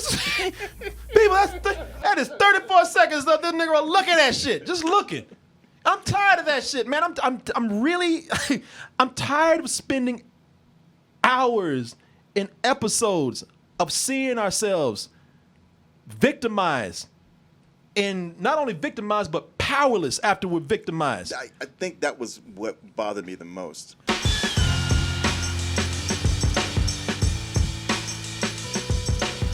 People, that is 34 seconds of this nigga looking at shit. Just looking. I'm tired of that shit, man. I'm really, I'm tired of spending hours in episodes of seeing ourselves victimized. And not only victimized, but powerless after we're victimized. I think that was what bothered me the most.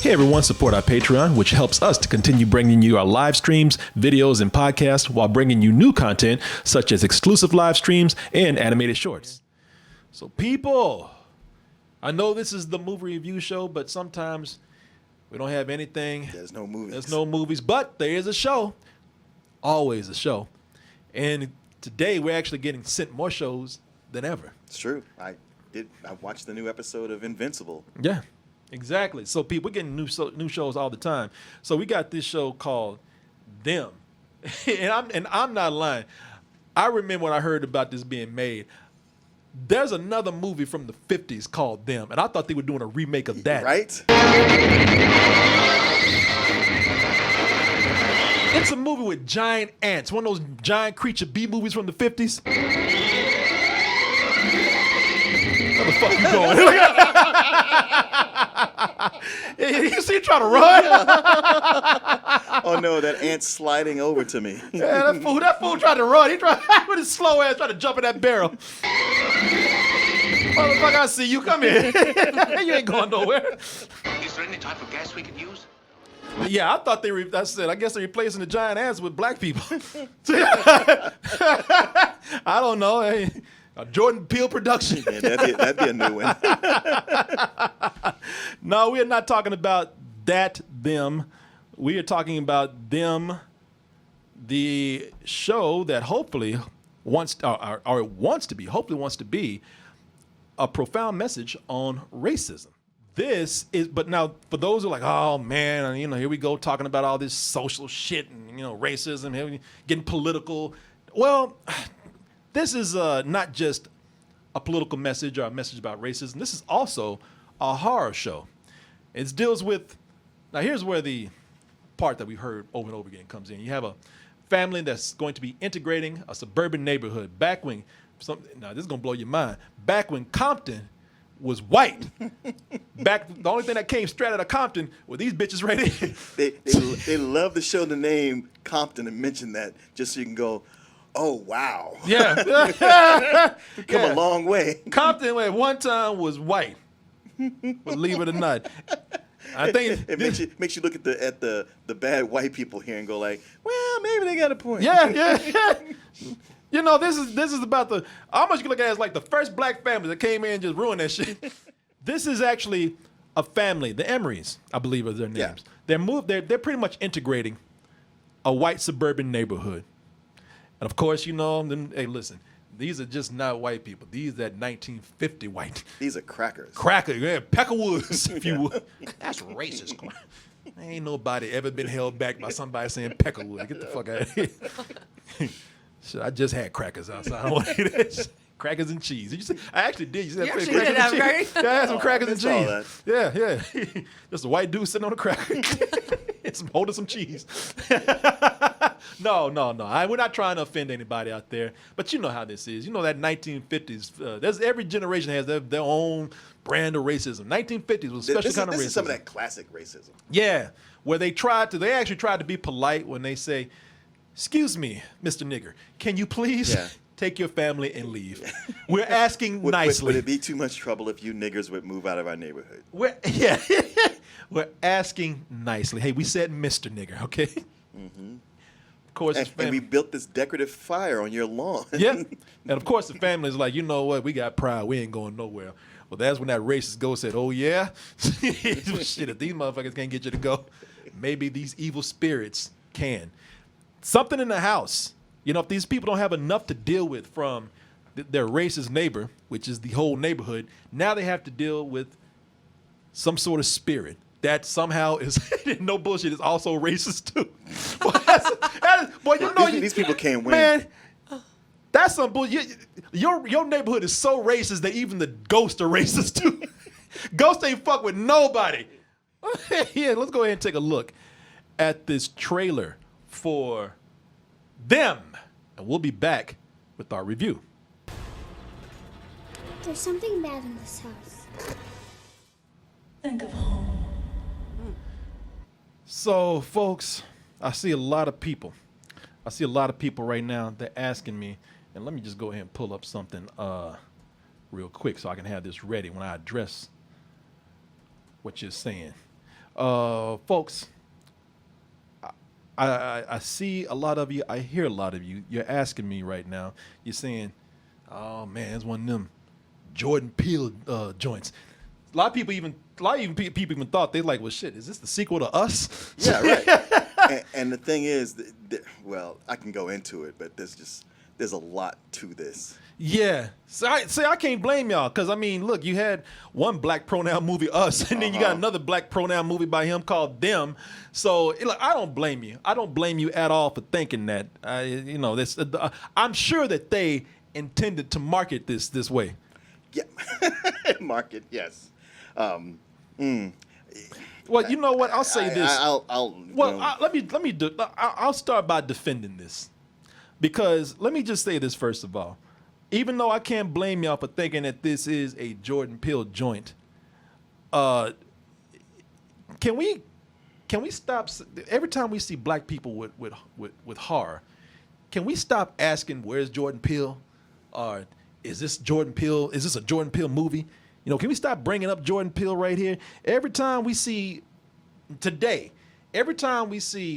Hey everyone, support our Patreon, which helps us to continue bringing you our live streams, videos, and podcasts while bringing you new content such as exclusive live streams and animated shorts. So people, I know this is the movie review show, but sometimes we don't have anything. There's no movies. There's no movies, but there is a show. Always a show. And today we're actually getting sent more shows than ever. It's true. I watched the new episode of Invincible. Yeah. Exactly. So people, we're getting new shows all the time. So we got this show called Them. and I'm not lying. I remember when I heard about this being made. There's another movie from the 50s called Them, and I thought they were doing a remake of that. Right? It's a movie with giant ants, one of those giant creature B movies from the 50s. Where the fuck you going? You see him trying to run? Oh no, that ant's sliding over to me. Yeah, that fool tried to run. He tried with his slow ass, tried to jump in that barrel. Motherfucker, I see you. Come here. You ain't going nowhere. Is there any type of gas we could use? Yeah, I thought I guess they're replacing the giant ants with black people. I don't know. Hey, a Jordan Peele production. Yeah, that'd be a new one. No, we are not talking about them. We are talking about Them, the show that hopefully wants to be a profound message on racism. But now for those who are like, oh man, here we go talking about all this social shit and racism, getting political. Well, this is not just a political message or a message about racism. This is also a horror show. It deals with, now here's where the part that we've heard over and over again comes in. You have a family that's going to be integrating a suburban neighborhood. Now this is going to blow your mind. Back when Compton was white. The only thing that came straight out of Compton were these bitches right here. They love to show the name Compton and mention that just so you can go, oh, wow. Yeah. We've come a long way. Compton at one time was white. Believe it or not. I think it makes you look at the bad white people here and go like, well, maybe they got a point. Yeah. This is about I almost look at it as like the first black family that came in and just ruined that shit. This is actually a family, the Emerys, I believe are their names. Yeah. They're pretty much integrating a white suburban neighborhood. And of course, hey, listen, these are just not white people. These are 1950 white. These are crackers. Yeah, Peckerwoods, if you would. That's racist. Ain't nobody ever been held back by somebody saying Peckerwood. Get the fuck out of here. Shit, I just had crackers outside. I don't want to eat that shit. Crackers and cheese. Did you see? I actually did. You said crackers and cheese. Yeah, I had some crackers and cheese. That. Yeah. Just a white dude sitting on a cracker. Holding some cheese. No. We're not trying to offend anybody out there. But you know how this is. That 1950s. Every generation has their own brand of racism. 1950s was a special kind of racism. This is some of that classic racism. Yeah, where they actually tried to be polite when they say, excuse me, Mr. Nigger, can you please take your family and leave? We're asking nicely. Would it be too much trouble if you niggers would move out of our neighborhood? We're asking nicely. Hey, we said Mr. Nigger, okay? Mm-hmm. Of course, and we built this decorative fire on your lawn. Yeah, and of course the family's like, you know what? We got pride. We ain't going nowhere. Well, that's when that racist ghost said, oh yeah? Shit, if these motherfuckers can't get you to go, maybe these evil spirits can. Something in the house. If these people don't have enough to deal with from their racist neighbor, which is the whole neighborhood, now they have to deal with some sort of spirit that somehow is, no bullshit, is also racist too. These people can't win. Man, that's some bullshit. Your neighborhood is so racist that even the ghosts are racist too. Ghosts ain't fuck with nobody. Yeah, let's go ahead and take a look at this trailer for Them, and we'll be back with our review. There's something bad in this house. Think of home. So, folks, I see a lot of people. I see a lot of people right now. They're asking me, and let me just go ahead and pull up something real quick so I can have this ready when I address what you're saying. Folks, I see a lot of you. I hear a lot of you. You're asking me right now. You're saying, "Oh man, it's one of them Jordan Peele joints." A lot of people even people even thought they like, well, shit, is this the sequel to Us? Yeah, right. and the thing is, well, I can go into it, but there's a lot to this. Yeah. So I can't blame y'all, because I mean, look, you had one black pronoun movie, Us, and then you got another black pronoun movie by him called Them. So look, I don't blame you. I don't blame you at all for thinking that. I'm sure that they intended to market this way. Yeah, market, yes. Well, you know what? I'll say this. I'll start by defending this, because let me just say this first of all. Even though I can't blame y'all for thinking that this is a Jordan Peele joint, can we stop every time we see black people with horror? Can we stop asking where's Jordan Peele, or is this Jordan Peele? Is this a Jordan Peele movie? You know, can we stop bringing up Jordan Peele right here? Every time we see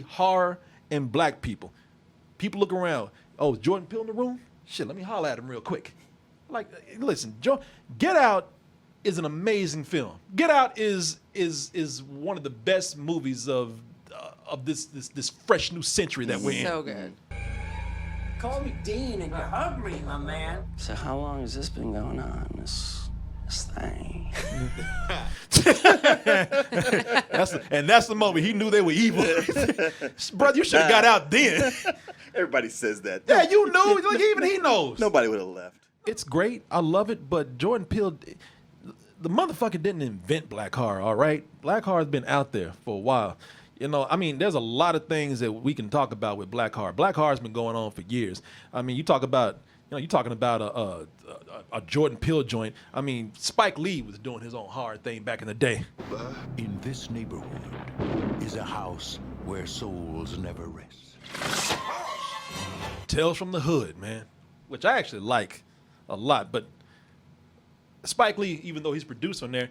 horror and black people look around. Oh, is Jordan Peele in the room? Shit, let me holler at him real quick. Like, listen, Get Out is an amazing film. Get Out is one of the best movies of this fresh new century that we're in. So good. Call me Dean and you're hungry, my man. So how long has this been going on, this thing? That's the moment he knew they were evil. Brother, you should have got out then. Everybody says that. Yeah, you knew. Like, even he knows. Nobody would have left. It's great. I love it. But Jordan Peele, the motherfucker didn't invent black horror, all right? Black horror has been out there for a while. You know, I mean, there's a lot of things that we can talk about with black horror. Black horror has been going on for years. I mean, you're talking about a Jordan Peele joint. I mean, Spike Lee was doing his own horror thing back in the day. In this neighborhood is a house where souls never rest. Tales from the Hood, man, which I actually like a lot. But Spike Lee, even though he's produced on there,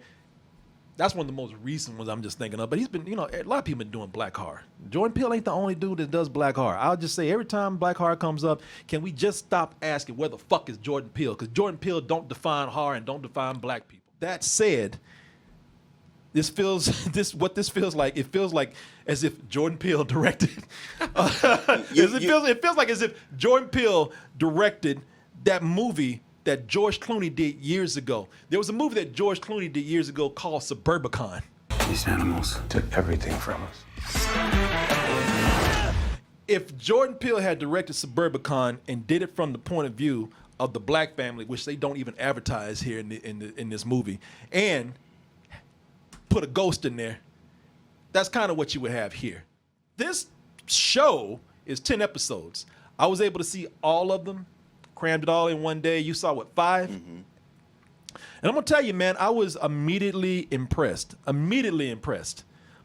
that's one of the most recent ones I'm just thinking of. But he's been, a lot of people been doing black horror. Jordan Peele ain't the only dude that does black horror. I'll just say, every time black horror comes up, can we just stop asking where the fuck is Jordan Peele? Because Jordan Peele don't define horror and don't define black people. That said, it feels like as if Jordan Peele directed. It feels like as if Jordan Peele directed that movie that George Clooney did years ago. There was a movie that George Clooney did years ago called Suburbicon. These animals took everything from us. If Jordan Peele had directed Suburbicon and did it from the point of view of the black family, which they don't even advertise here in this movie, and put a ghost in there, that's kind of what you would have here. This show is 10 episodes. I was able to see all of them, crammed it all in one day. You saw, what, 5? Mm-hmm. And I'm going to tell you, man, I was immediately impressed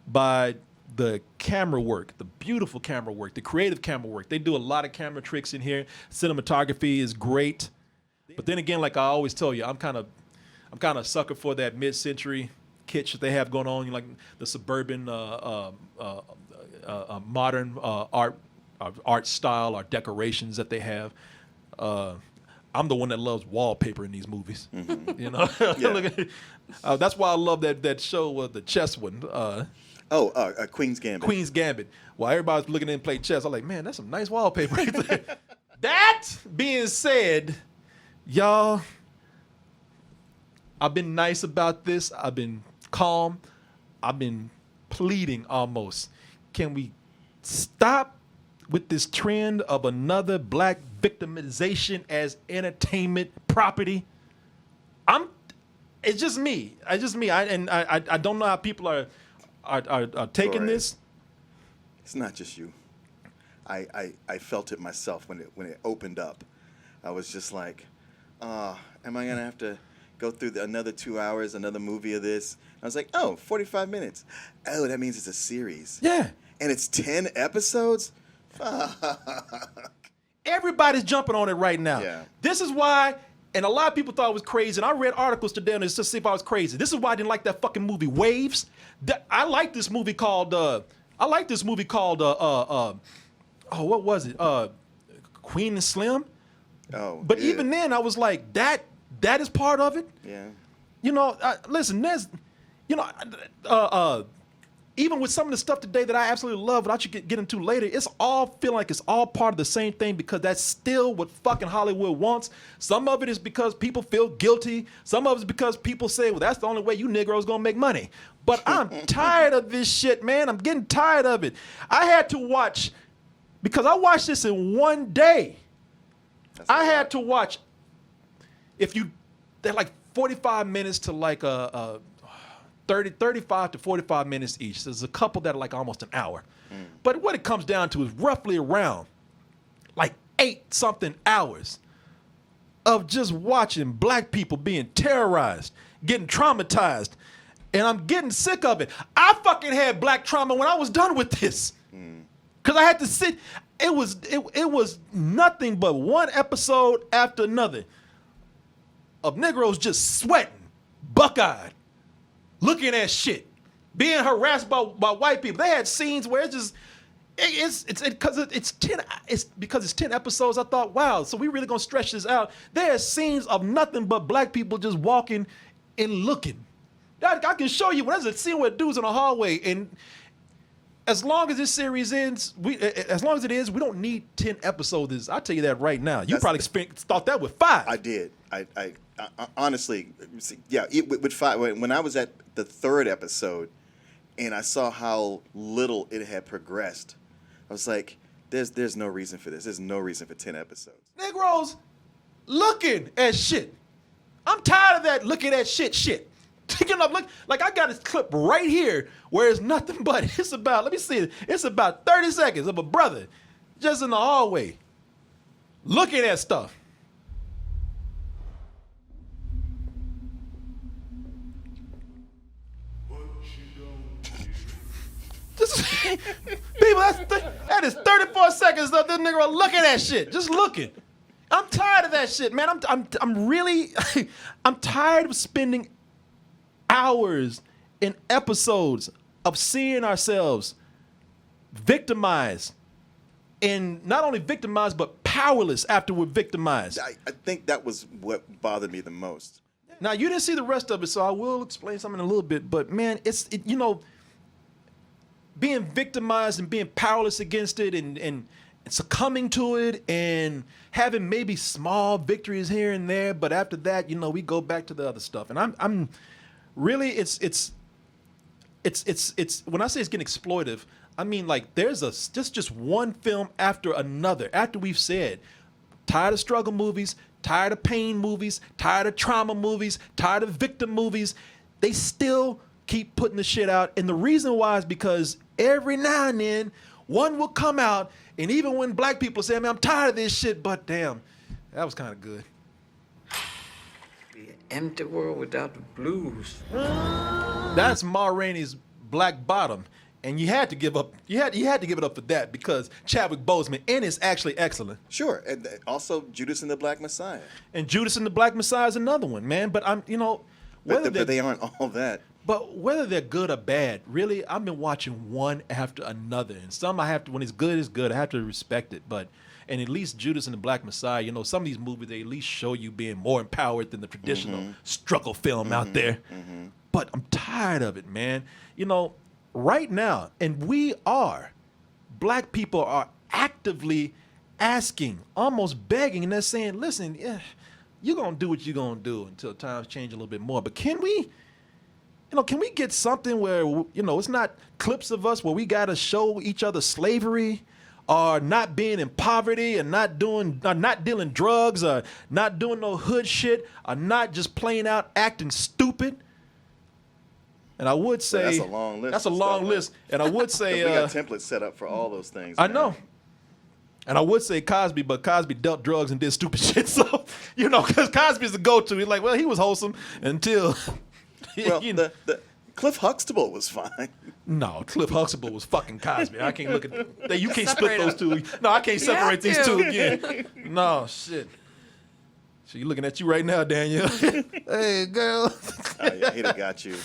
by the camera work, the beautiful camera work, the creative camera work. They do a lot of camera tricks in here. Cinematography is great. But then again, like I always tell you, I'm kind of a sucker for that mid-century kitsch that they have going on, like the suburban modern art style or decorations that they have. I'm the one that loves wallpaper in these movies. Mm-hmm. You know, yeah. That's why I love that show, the chess one. Queen's Gambit. Queen's Gambit. While everybody's looking at him play chess, I'm like, man, that's some nice wallpaper right there. That being said, y'all, I've been nice about this. I've been calm. I've been pleading almost. Can we stop with this trend of another black victimization as entertainment property? It's just me. I don't know how people are are taking Corey. this. It's not just you. I felt it myself when it opened up. I was just like, am I gonna have to go through another 2 hours, another movie of this? I was like, 45 minutes. Oh, that means it's a series. Yeah. And it's 10 episodes? Fuck. Everybody's jumping on it right now. Yeah. This is why, and a lot of people thought it was crazy, and I read articles today on this to see if I was crazy. This is why I didn't like that fucking movie, Waves. I like this movie called, what was it? Queen and Slim? Oh, But yeah. even then, I was like, that is part of it? Yeah. You know, listen, there's, you know, even with some of the stuff today that I absolutely love, but I should get into later, it's all feeling like it's all part of the same thing because that's still what fucking Hollywood wants. Some of it is because people feel guilty. Some of it is because people say, well, that's the only way you Negroes gonna make money. But I'm tired of this shit, man. I'm getting tired of it. I had to watch, because I watched this in one day. I had to watch, they're like 45 minutes to like 35 to 45 minutes each. There's a couple that are like almost an hour. But what it comes down to is roughly around like 8-something hours of just watching black people being terrorized, getting traumatized, and I'm getting sick of it. I fucking had black trauma when I was done with this. Because I had to sit, it was nothing but one episode after another of Negroes just sweating, buck-eyed, looking at shit, being harassed by white people. They had scenes where it's because it's 10 episodes. I thought, wow, so we really gonna stretch this out. There are scenes of nothing but black people just walking and looking. I can show you. There's a scene where dudes in a hallway, and as long as this series ends, as long as it is, we don't need 10 episodes. I'll tell you that right now. You probably thought that with 5. I did. I honestly, yeah. With 5, when I was at the 3rd episode, and I saw how little it had progressed, I was like, "There's no reason for this. There's no reason for 10 episodes." Negroes looking at shit. I'm tired of that looking at shit. You know, like I got this clip right here where it's nothing but it's about, let me see it. It's about 30 seconds of a brother just in the hallway looking at stuff. People, that is 34 seconds of this nigga looking at shit, just looking. I'm tired of that shit, man. I'm really, I'm tired of spending hours in episodes of seeing ourselves victimized, and not only victimized but powerless after we're victimized. I think that was what bothered me the most. Now, you didn't see the rest of it, so I will explain something in a little bit. But man, you know, being victimized and being powerless against it, and succumbing to it, and having maybe small victories here and there, but after that, you know, we go back to the other stuff. And I'm really, it's when I say it's getting exploitive, I mean like there's just one film after another. After we've said, tired of struggle movies, tired of pain movies, tired of trauma movies, tired of victim movies, they still keep putting the shit out. And the reason why is because every now and then one will come out, and even when black people say, man, I'm tired of this shit, but damn, that was kind of good. Be an empty world without the blues. That's Ma Rainey's Black Bottom, and you had to give up. You had to give it up for that because Chadwick Boseman, and it's actually excellent. Sure, and also Judas and the Black Messiah. And Judas and the Black Messiah is another one, man. But I'm, you know, But they aren't all that. But whether they're good or bad, really, I've been watching one after another, and some I have to. When it's good. I have to respect it. But and at least Judas and the Black Messiah, you know, some of these movies they at least show you being more empowered than the traditional struggle film out there. But I'm tired of it, man. You know, right now, and black people are actively asking, almost begging, and they're saying, listen, you're going to do what you're going to do until times change a little bit more. But can we get something where, you know, it's not clips of us where we got to show each other slavery or not being in poverty and not dealing drugs or not doing no hood shit or not just playing out acting stupid? And I would say that's a long list. That's a of long stuff, list. And I would say we got templates set up for all those things. I man. know. And I would say Cosby, but Cosby dealt drugs and did stupid shit. So, because Cosby's the go-to. He's like, well, he was wholesome until, Well, the Cliff Huxtable was fine. no, Cliff Huxtable was fucking Cosby. I can't look at you can't split Separate those two. No, I can't You have separate these to. two again. No, shit. So you looking at you right now, Daniel. Hey, girl. Oh, yeah, he'd have got you.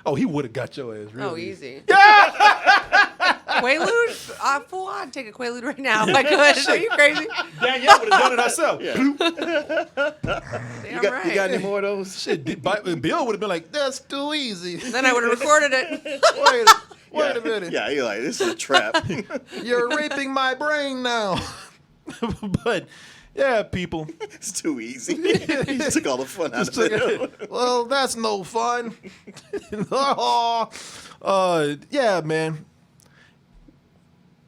Oh, he would have got your ass. Really. Oh, easy. Quaalude? Fool, I'd take a Quaalude right now if I could. Are you crazy? Danielle would have done it herself. Damn You got, right. you got any more of those? Shit, Bill would have been like, that's too easy. Then I would have recorded it. Wait a minute. Yeah, you're like, this is a trap. You're raping my brain now. But, yeah, people. It's too easy. He took all the fun out of it. Well, that's no fun. Yeah, man.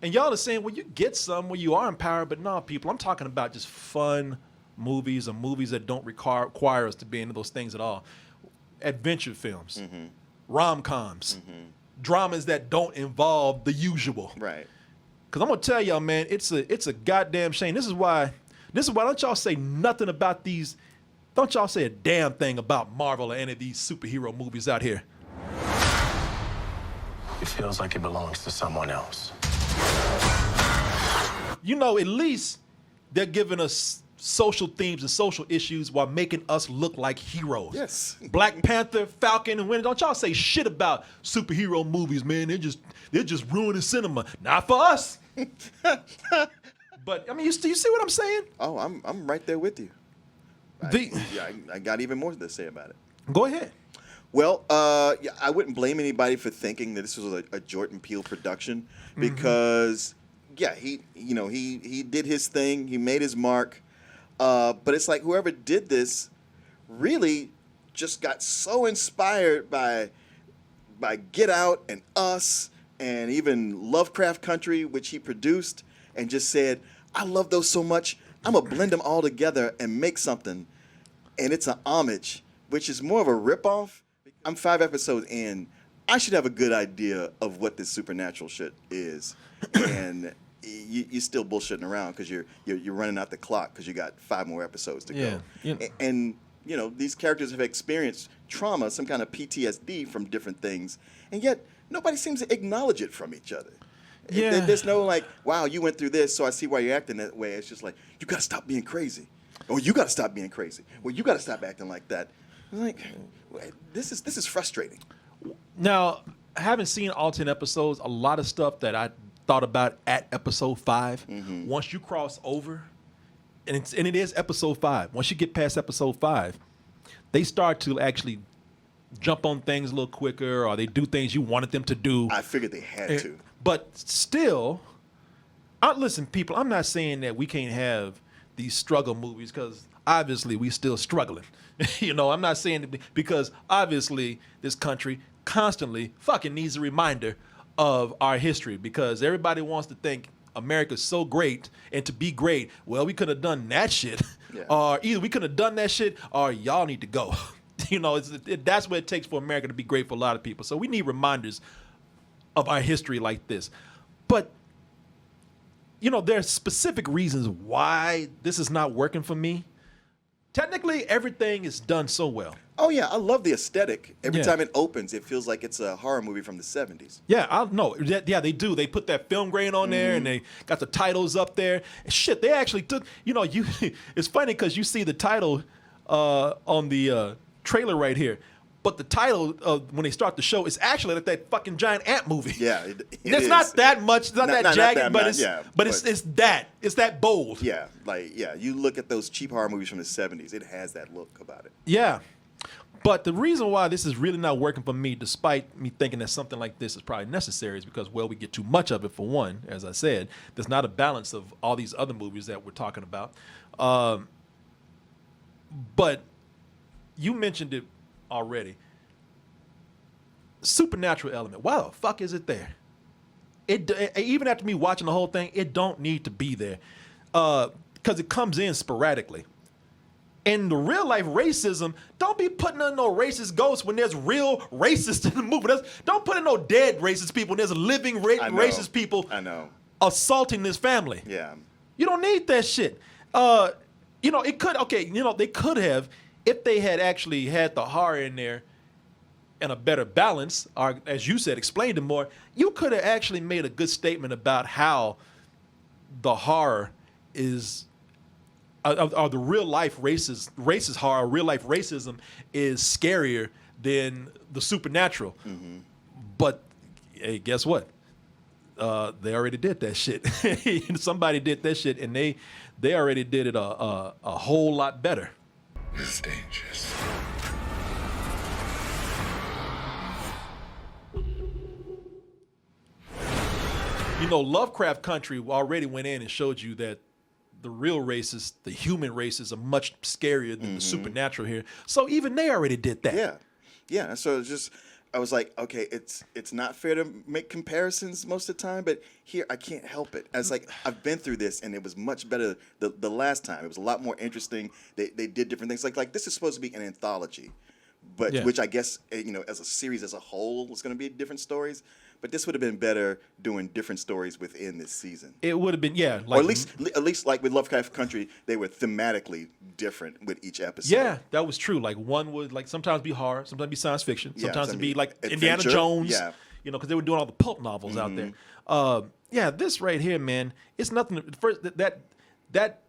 And y'all are saying, well, you get some where you are empowered, but no, people, I'm talking about just fun movies or movies that don't require us to be into those things at all. Adventure films, rom-coms, dramas that don't involve the usual. Right. Because I'm going to tell y'all, man, it's a goddamn shame. This is why don't y'all say nothing about these, don't y'all say a damn thing about Marvel or any of these superhero movies out here. It feels like it belongs to someone else. At least they're giving us social themes and social issues while making us look like heroes. Yes. Black Panther, Falcon, and Winter. Don't y'all say shit about superhero movies, man. They're just ruining cinema. Not for us. But I mean, you see what I'm saying? Oh, I'm right there with you. I got even more to say about it. Go ahead. Well, yeah, I wouldn't blame anybody for thinking that this was a Jordan Peele production because, yeah, he did his thing, he made his mark, but it's like whoever did this really just got so inspired by Get Out and Us and even Lovecraft Country, which he produced, and just said, I love those so much, I'm gonna blend them all together and make something, and it's an homage, which is more of a ripoff. I'm 5 episodes in. I should have a good idea of what this supernatural shit is, and you're still bullshitting around because you're running out the clock because you got 5 more episodes to go. Yeah. And these characters have experienced trauma, some kind of PTSD from different things, and yet nobody seems to acknowledge it from each other. Yeah. There's no like, wow, you went through this, so I see why you're acting that way. It's just like, you got to stop being crazy, or you got to stop being crazy, or you got to stop acting like that. I'm like, this is frustrating. Now, having seen all 10 episodes, a lot of stuff that I thought about at episode 5, once you cross over, and it is episode 5, once you get past episode 5, they start to actually jump on things a little quicker, or they do things you wanted them to do. I figured they had to. But still, listen, people, I'm not saying that we can't have these struggle movies because obviously we still struggling. I'm not saying that because obviously this country constantly fucking needs a reminder of our history because everybody wants to think America's so great and to be great, well, we could have done that shit. Yeah. Or either we could have done that shit or y'all need to go. That's what it takes for America to be great for a lot of people. So we need reminders of our history like this. But, there are specific reasons why this is not working for me. Technically, everything is done so well. Oh, yeah, I love the aesthetic. Every Yeah. time it opens, it feels like it's a horror movie from the 70s. Yeah, I know. Yeah, they do. They put that film grain on there, and they got the titles up there. And shit, they actually took. It's funny because you see the title on the trailer right here, but the title when they start the show is actually like that fucking giant ant movie. Yeah, it's is. not that much. It's not that not jagged, that but much, it's yeah, but it's that. It's that bold. Yeah, you look at those cheap horror movies from the 70s, it has that look about it. Yeah. But the reason why this is really not working for me, despite me thinking that something like this is probably necessary, is because, well, we get too much of it, for one, as I said. There's not a balance of all these other movies that we're talking about. But you mentioned it already. Supernatural element. Why the fuck is it there? Even after me watching the whole thing, it don't need to be there. Because it comes in sporadically. And the real life racism, don't be putting in no racist ghosts when there's real racists in the movie. Don't put in no dead racist people when there's living racist people assaulting this family. Yeah. You don't need that shit. It could, they could have, if they had actually had the horror in there and a better balance, or as you said, explained it more, you could have actually made a good statement about how the horror is, or the real life racist horror, real life racism is scarier than the supernatural. Mm-hmm. But hey, guess what? They already did that shit. Somebody did that shit, and they already did it a whole lot better. It's dangerous. Lovecraft Country already went in and showed you that the real races, the human races, are much scarier than the supernatural here. So even they already did that. Yeah. So it's just, I was like, okay, it's not fair to make comparisons most of the time, but here I can't help it. I was like, I've been through this, and it was much better the last time. It was a lot more interesting. They did different things. Like this is supposed to be an anthology, but which I guess as a series as a whole was going to be different stories. But this would have been better doing different stories within this season. It would have been, or at least like with Lovecraft Country, they were thematically different with each episode. Yeah, that was true. Like one would sometimes be horror, sometimes be science fiction, sometimes it'd be like adventure. Indiana Jones. Yeah, because they were doing all the pulp novels out there. This right here, man, it's nothing. First, that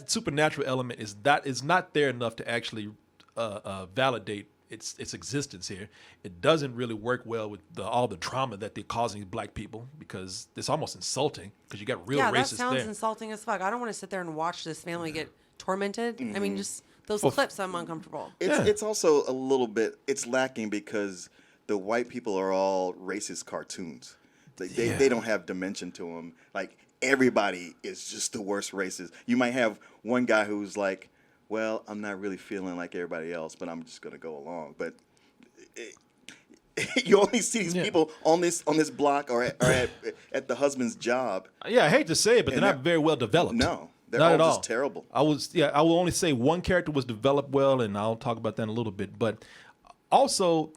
supernatural element is not there enough to actually validate its existence here. It doesn't really work well with all the trauma that they're causing black people, because it's almost insulting because you got real racists there. Yeah, that sounds insulting as fuck. I don't want to sit there and watch this family get tormented. I mean, just those clips, I'm uncomfortable. It's also a little bit, it's lacking because the white people are all racist cartoons. They don't have dimension to them. Like, everybody is just the worst racist. You might have one guy who's like, well, I'm not really feeling like everybody else, but I'm just going to go along. But you only see these people on this block or at the husband's job. Yeah, I hate to say it, but they're not very well developed. No, they're not all at just terrible. I will only say one character was developed well, and I'll talk about that in a little bit. But also,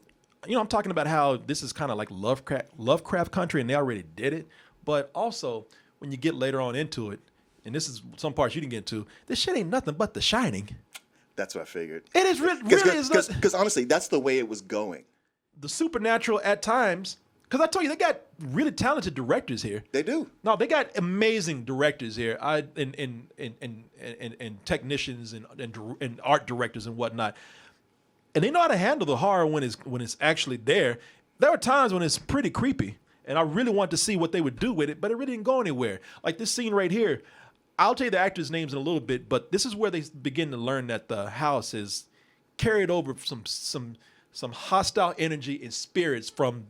I'm talking about how this is kind of like Lovecraft Country, and they already did it. But also, when you get later on into it, and this is some parts you didn't get into, this shit ain't nothing but The Shining. That's what I figured. It is really because honestly, that's the way it was going. The supernatural at times, because I told you they got really talented directors here. They do. No, they got amazing directors here, and technicians and art directors and whatnot, and they know how to handle the horror when it's actually there. There are times when it's pretty creepy, and I really want to see what they would do with it, but it really didn't go anywhere. Like this scene right here. I'll tell you the actors' names in a little bit, but this is where they begin to learn that the house is carried over some hostile energy and spirits from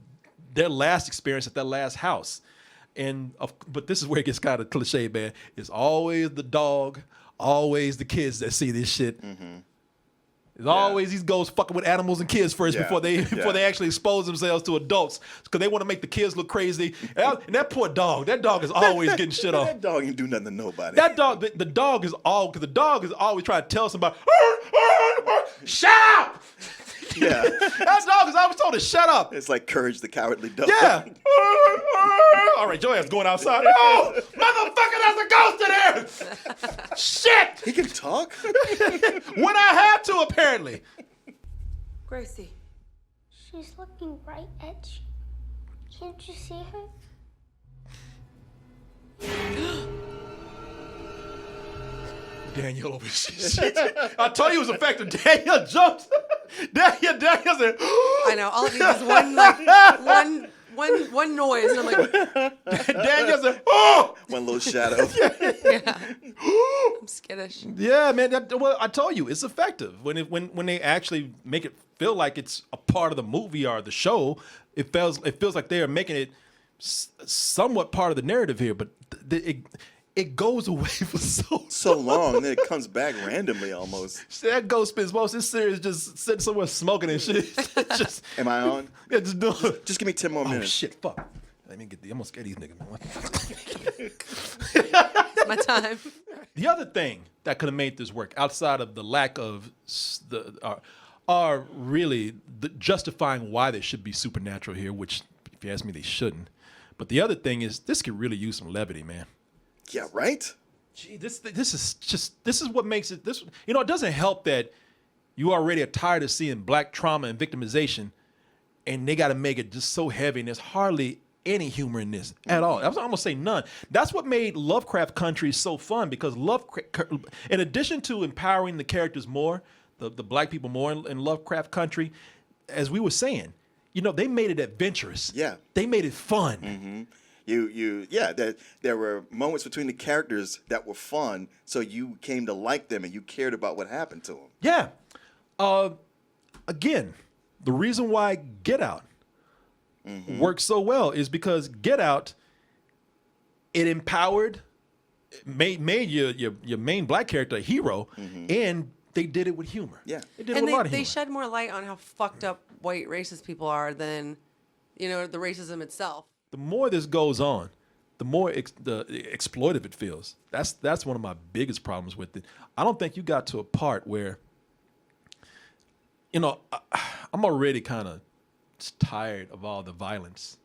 their last experience at their last house. But this is where it gets kind of cliche, man. It's always the dog, always the kids that see this shit. Mm-hmm. There's always these ghosts fucking with animals and kids first before they actually expose themselves to adults, because they want to make the kids look crazy. And that poor dog, that dog is always getting shit on. That dog ain't do nothing to nobody. That dog, the dog is always trying to tell somebody, shut up! Yeah. That dog is always told to shut up. It's like Courage the Cowardly Dog. Yeah. All right, your ass going outside. Oh, motherfucker, there's a ghost in there. Shit. He can talk? When I have to, apparently. Gracie. She's looking right at you. Can't you see her? Daniel over shit. I told you it was effective. Daniel jumped. Daniel said, I know. All of you is one noise. And I'm like, Daniel said, oh! One little shadow. Yeah. I'm skittish. Yeah, man. Well, I told you, it's effective. When they actually make it feel like it's a part of the movie or the show, it feels like they are making it somewhat part of the narrative here, but it goes away for so long, and then it comes back randomly almost. That ghost spends most of this series just sitting somewhere smoking and shit. Am I on? Yeah, just give me 10 more minutes. Oh shit, fuck. Let me get I'm gonna scare these niggas, man. It's my time. The other thing that could have made this work, outside of the lack of are really justifying why there should be supernatural here, which, if you ask me, they shouldn't. But the other thing is, this could really use some levity, man. Yeah, right? Gee, this is what makes it this. You know, it doesn't help that you already are tired of seeing black trauma and victimization, and they got to make it just so heavy, and there's hardly any humor in this at all. I'm gonna say none. That's what made Lovecraft Country so fun, because Lovecraft, in addition to empowering the characters more, the black people more in Lovecraft Country, as we were saying, you know, they made it adventurous. Yeah. They made it fun. Mm-hmm. There were moments between the characters that were fun, so you came to like them and you cared about what happened to them. Yeah. Again, the reason why Get Out works so well is because Get Out, it empowered, made your main black character a hero, and they did it with humor. Yeah. They did it And with a lot of they humor. shed more light on how fucked up white racist people are than, you know, the racism itself. The more this goes on, the more the exploitive it feels. That's one of my biggest problems with it. I don't think you got to a part where, you know, I'm already kind of tired of all the violence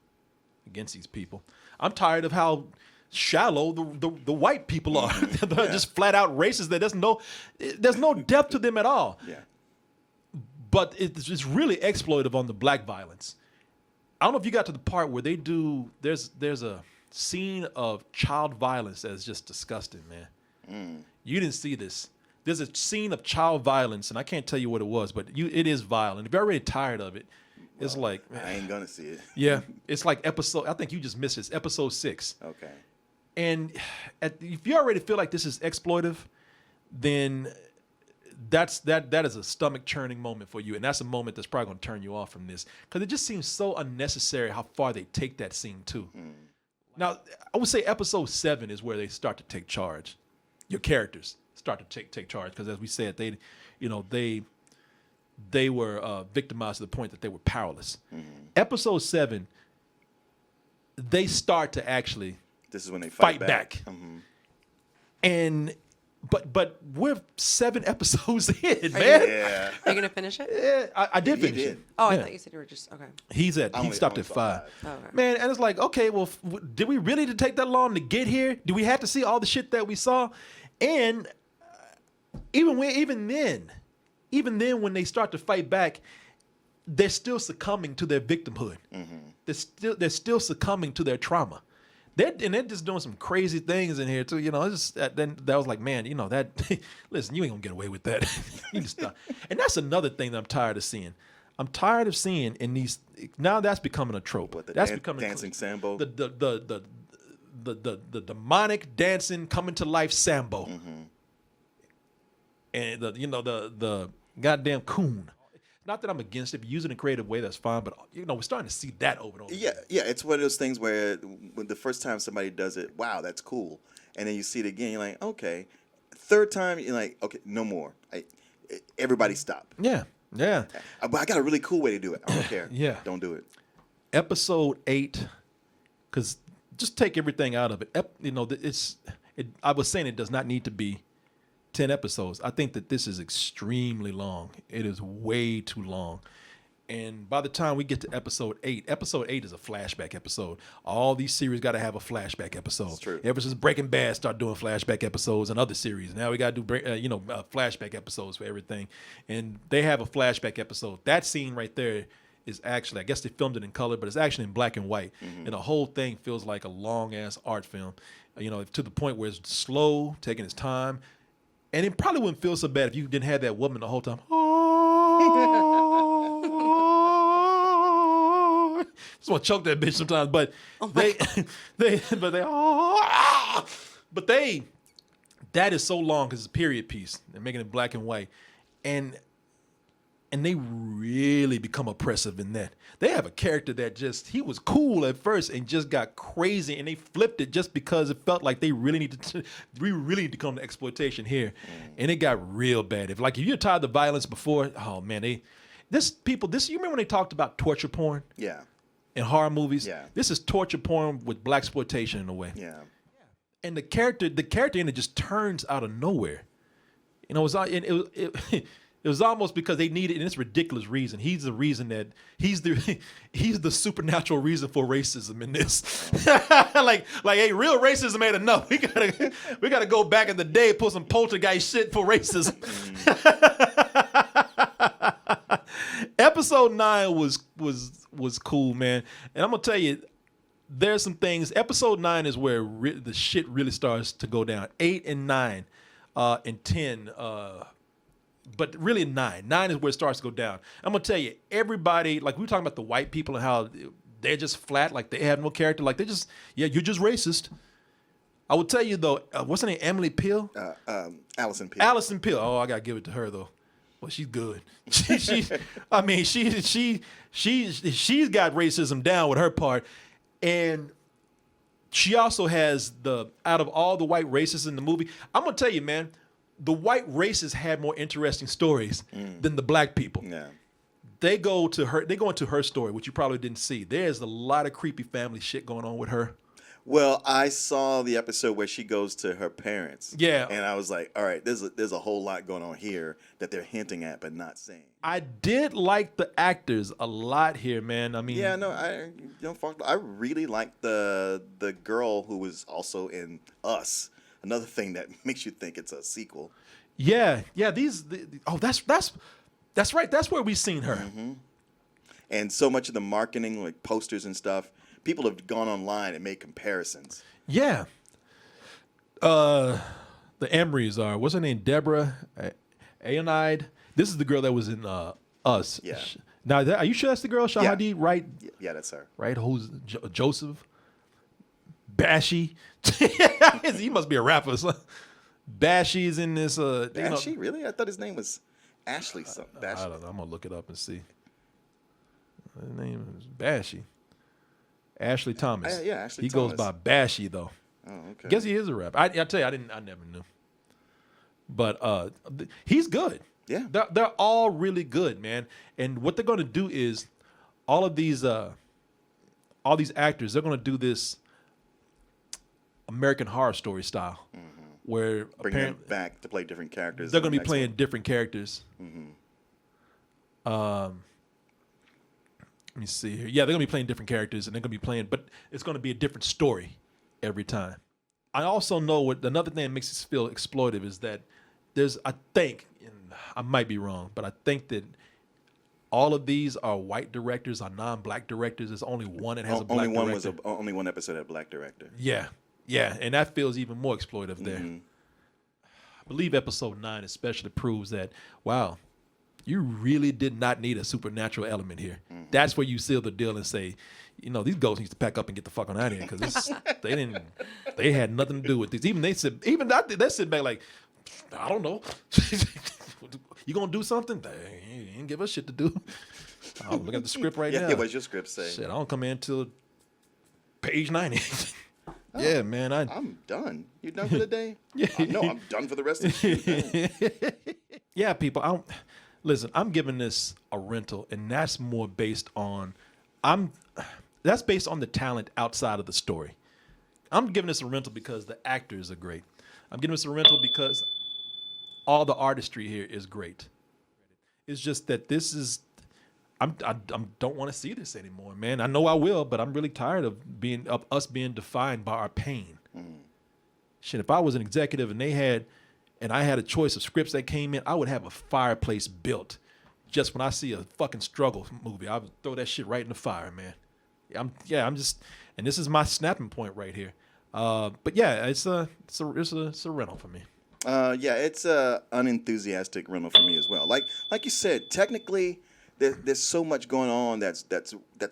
against these people. I'm tired of how shallow the white people are. They're just flat out racist. There's no depth to them at all. Yeah. But it's really exploitive on the black violence. I don't know if you got to the part where they do. There's a scene of child violence that is just disgusting, man. You didn't see this. There's a scene of child violence, and I can't tell you what it was, but it is violent. If you're already tired of it, it's like, I ain't gonna see it. yeah, it's like episode. I think you just missed it. It's episode 6. Okay. And if you already feel like this is exploitive, then that is a stomach churning moment for you, and that's a moment that's probably going to turn you off from this, because it just seems so unnecessary how far they take that scene too. Now, I would say episode 7 is where they start to take charge. Your characters start to take charge, because as we said, they were victimized to the point that they were powerless. Episode 7, they start to actually This is when they fight back. And but we're 7 episodes in, man. Yeah. Are you gonna finish it? Yeah, I did He finish did. it. Oh, I Yeah. thought you said you were just okay. He only stopped at saw 5. Oh, okay. Man, and it's like, okay, well, did we really need to take that long to get here? Do we have to see all the shit that we saw? And even then, when they start to fight back, they're still succumbing to their victimhood. They're still succumbing to their trauma. They're just doing some crazy things in here too. You know, it's just, then that was like, man, you know that. Listen, you ain't gonna get away with that. You just stop. And that's another thing that I'm tired of seeing. I'm tired of seeing in these. Now that's becoming a trope. What, the That's becoming dancing Sambo? The demonic dancing coming to life Sambo. And the goddamn coon. Not that I'm against it. If you use it in a creative way, that's fine. But you know, we're starting to see that over and over. Yeah, it's one of those things where when the first time somebody does it, wow, that's cool. And then you see it again, you're like, okay. Third time, you're like, okay, no more. Everybody stop. Yeah. But I got a really cool way to do it. I don't care. Yeah. Don't do it. Episode 8, because just take everything out of it. I was saying it does not need to be 10 episodes. I think that this is extremely long. It is way too long. And by the time we get to episode 8 is a flashback episode. All these series got to have a flashback episode. That's true. Ever since Breaking Bad started doing flashback episodes and other series, now we got to do flashback episodes for everything. And they have a flashback episode. That scene right there is actually, I guess they filmed it in color, but it's actually in black and white. And the whole thing feels like a long ass art film. You know, to the point where it's slow, taking its time. And it probably wouldn't feel so bad if you didn't have that woman the whole time. Just want to choke that bitch sometimes, but that is so long because it's a period piece. They're making it black and white, and they really become oppressive in that. They have a character that he was cool at first and just got crazy, and they flipped it just because it felt like we really need to come to exploitation here, and it got real bad. If you're tired of the violence before, oh man, you remember when they talked about torture porn? Yeah. in horror movies. Yeah. This is torture porn with blaxploitation in a way. Yeah. And the character in it just turns out of nowhere. You know, it was almost because they needed, and it's ridiculous reason. He's the reason that he's the supernatural reason for racism in this. like, hey, real racism ain't enough. We gotta go back in the day, put some poltergeist shit for racism. Episode 9 was cool, man. And I'm gonna tell you, there's some things. Episode 9 is where the shit really starts to go down. 8 and 9, and 10. But really 9. 9 is where it starts to go down. I'm gonna tell you, everybody, like we were talking about the white people and how they're just flat, like they have no character, like they just, you're just racist. I will tell you though, what's her name? Emily Peel? Allison Peel. Allison Peel. Oh, I gotta give it to her though. Well, she's good. She's got racism down with her part, and she also has out of all the white racists in the movie, I'm gonna tell you, man, the white racists had more interesting stories than the black people. Yeah. They go into her story, which you probably didn't see. There's a lot of creepy family shit going on with her. Well, I saw the episode where she goes to her parents. Yeah. And I was like, all right, there's a whole lot going on here that they're hinting at but not saying. I did like the actors a lot here, man. I mean, Yeah, no, I really liked the girl who was also in Us. Another thing that makes you think it's a sequel. Yeah. That's right. That's where we seen her. Mm-hmm. And so much of the marketing, like posters and stuff, people have gone online and made comparisons. Yeah. The Emerys are, what's her name? Deborah Aonide. This is the girl that was in Us. Yeah. Now, are you sure that's the girl? Shahadi, right? Yeah, that's her. Right? Who's Joseph? Bashy. He must be a rapper. So. Bashy's in this. Bashy? Really? I thought his name was Ashley something. Bashy. I don't know. I'm going to look it up and see. His name is Bashy. Ashley Thomas. Yeah, Ashley he Thomas. He goes by Bashy, though. Oh, okay. Guess he is a rapper. I tell you, I never knew. But he's good. Yeah. They're all really good, man. And what they're going to do is all these actors, they're going to do this American Horror Story style, where Bring them back to play different characters. They're going to be playing different characters. Let me see here. Yeah, they're going to be playing different characters, and they're going to be playing, but it's going to be a different story every time. I also know another thing that makes us feel exploitive is that I think, and I might be wrong, but I think that all of these are white directors, are non-black directors. There's only one that has a black director. Only one episode had a black director. Yeah, and that feels even more exploitive there. I believe episode 9 especially proves that, wow, you really did not need a supernatural element here. That's where you seal the deal and say, these ghosts need to pack up and get the fuck on out of here because they had nothing to do with this. Even they sit back like, I don't know. You gonna do something? You didn't give us shit to do. I'm looking at the script right now. Yeah, what's your script say? Shit, I don't come in until page 90. Yeah, man. I'm done. You done for the day? Yeah. No, I'm done for the rest of the shoot. Yeah, people. Listen, I'm giving this a rental, and that's more based on that's based on the talent outside of the story. I'm giving this a rental because the actors are great. I'm giving this a rental because all the artistry here is great. It's just that I don't want to see this anymore, man. I know I will, but I'm really tired of us being defined by our pain. Shit, if I was an executive and I had a choice of scripts that came in, I would have a fireplace built. Just when I see a fucking struggle movie, I would throw that shit right in the fire, man. I'm just, and this is my snapping point right here. But yeah, it's a rental for me. It's a unenthusiastic rental for me as well. Like you said, technically, there's so much going on that's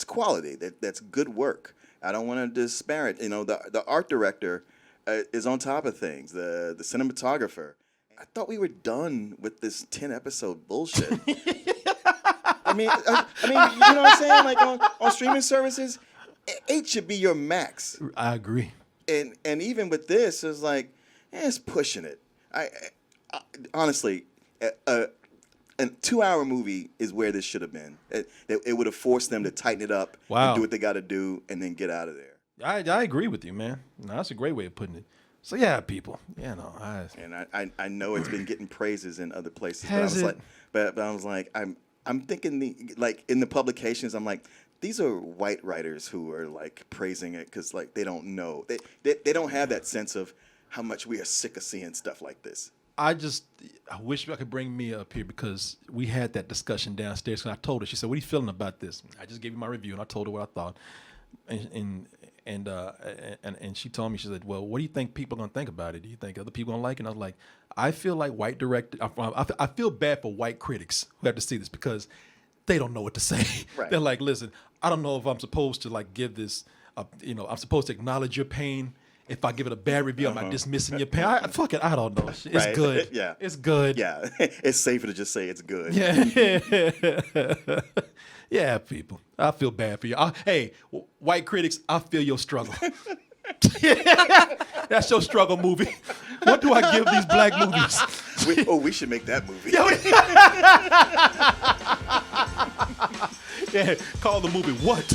quality, that's good work. I don't want to disparage. The art director is on top of things. The cinematographer. I thought we were done with this 10-episode bullshit. I mean, you know what I'm saying? Like on streaming services, 8 should be your max. I agree. And even with this, it's like, it's pushing it. I honestly, a 2-hour movie is where this should have been. It would have forced them to tighten it up Wow. and do what they got to do and then get out of there. I agree with you, man. No, that's a great way of putting it. So yeah, people, And I know it's been getting praises in other places, Has it? but I was like, I'm thinking like in the publications, I'm like, these are white writers who are like praising it because like they don't know, they don't have that sense of how much we are sick of seeing stuff like this. I wish I could bring Mia up here because we had that discussion downstairs. And I told her, she said, "What are you feeling about this?" I just gave you my review, and I told her what I thought. And she told me, she said, "Well, what do you think people are gonna think about it? Do you think other people gonna like it?" And I was like, "I feel like white directors. I feel bad for white critics who have to see this because they don't know what to say. Right. They're like, listen, I don't know if I'm supposed to like give this, I'm supposed to acknowledge your pain." If I give it a bad review, am I dismissing your pain? Fuck it, I don't know. It's Right. good. Yeah. It's good. Yeah, it's safer to just say it's good. Yeah. Yeah, people. I feel bad for you. Hey, white critics, I feel your struggle. That's your struggle movie. What do I give these black movies? We should make that movie. Yeah, call the movie What?